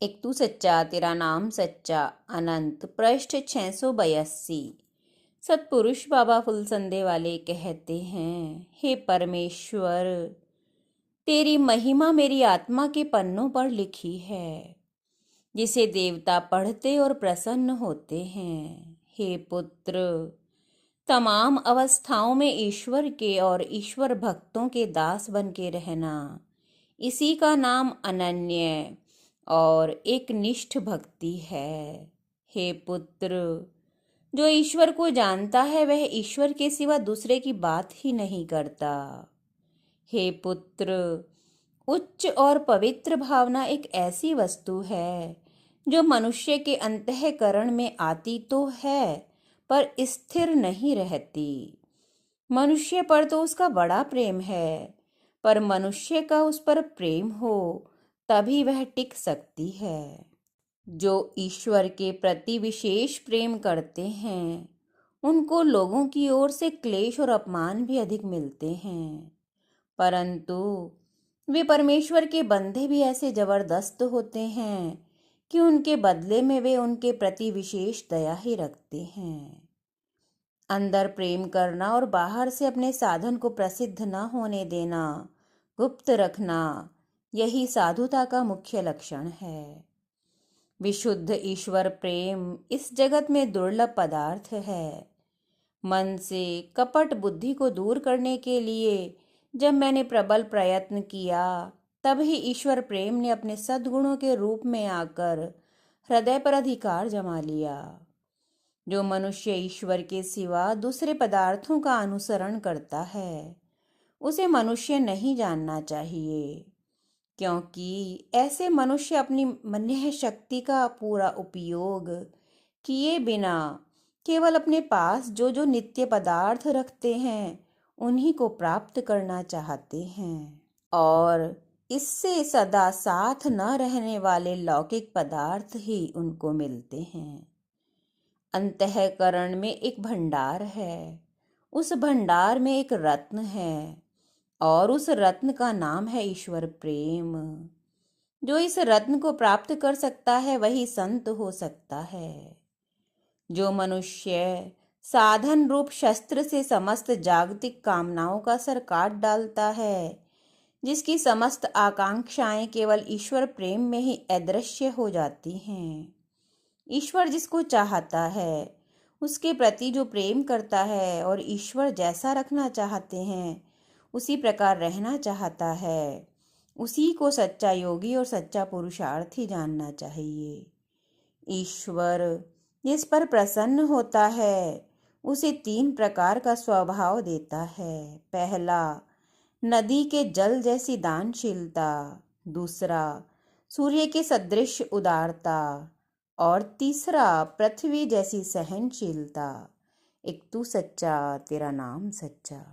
एक तू सच्चा तेरा नाम सच्चा अनंत पृष्ठ 682। सतपुरुष बाबा फुलसंदे वाले कहते हैं, हे परमेश्वर, तेरी महिमा मेरी आत्मा के पन्नों पर लिखी है, जिसे देवता पढ़ते और प्रसन्न होते हैं। हे पुत्र, तमाम अवस्थाओं में ईश्वर के और ईश्वर भक्तों के दास बन के रहना, इसी का नाम अनन्य और एक निष्ठ भक्ति है। हे पुत्र, जो ईश्वर को जानता है वह ईश्वर के सिवा दूसरे की बात ही नहीं करता। हे पुत्र, उच्च और पवित्र भावना एक ऐसी वस्तु है जो मनुष्य के अंतःकरण में आती तो है पर स्थिर नहीं रहती। मनुष्य पर तो उसका बड़ा प्रेम है, पर मनुष्य का उस पर प्रेम हो तभी वह टिक सकती है। जो ईश्वर के प्रति विशेष प्रेम करते हैं उनको लोगों की ओर से क्लेश और अपमान भी अधिक मिलते हैं, परंतु वे परमेश्वर के बंधे भी ऐसे जबरदस्त होते हैं कि उनके बदले में वे उनके प्रति विशेष दया ही रखते हैं। अंदर प्रेम करना और बाहर से अपने साधन को प्रसिद्ध न होने देना, गुप्त रखना, यही साधुता का मुख्य लक्षण है। विशुद्ध ईश्वर प्रेम इस जगत में दुर्लभ पदार्थ है। मन से कपट बुद्धि को दूर करने के लिए जब मैंने प्रबल प्रयत्न किया, तभी ईश्वर प्रेम ने अपने सद्गुणों के रूप में आकर हृदय पर अधिकार जमा लिया। जो मनुष्य ईश्वर के सिवा दूसरे पदार्थों का अनुसरण करता है उसे मनुष्य नहीं जानना चाहिए, क्योंकि ऐसे मनुष्य अपनी मन शक्ति का पूरा उपयोग किए बिना केवल अपने पास जो जो नित्य पदार्थ रखते हैं उन्हीं को प्राप्त करना चाहते हैं, और इससे सदा साथ न रहने वाले लौकिक पदार्थ ही उनको मिलते हैं। अंतःकरण में एक भंडार है, उस भंडार में एक रत्न है, और उस रत्न का नाम है ईश्वर प्रेम। जो इस रत्न को प्राप्त कर सकता है वही संत हो सकता है। जो मनुष्य साधन रूप शस्त्र से समस्त जागतिक कामनाओं का सर काट डालता है, जिसकी समस्त आकांक्षाएं केवल ईश्वर प्रेम में ही अदृश्य हो जाती हैं, ईश्वर जिसको चाहता है उसके प्रति जो प्रेम करता है और ईश्वर जैसा रखना चाहते हैं उसी प्रकार रहना चाहता है, उसी को सच्चा योगी और सच्चा पुरुषार्थी जानना चाहिए। ईश्वर जिस पर प्रसन्न होता है उसे 3 प्रकार का स्वभाव देता है। पहला, नदी के जल जैसी दानशीलता। दूसरा, सूर्य के सदृश उदारता। और तीसरा, पृथ्वी जैसी सहनशीलता। एक तू सच्चा तेरा नाम सच्चा।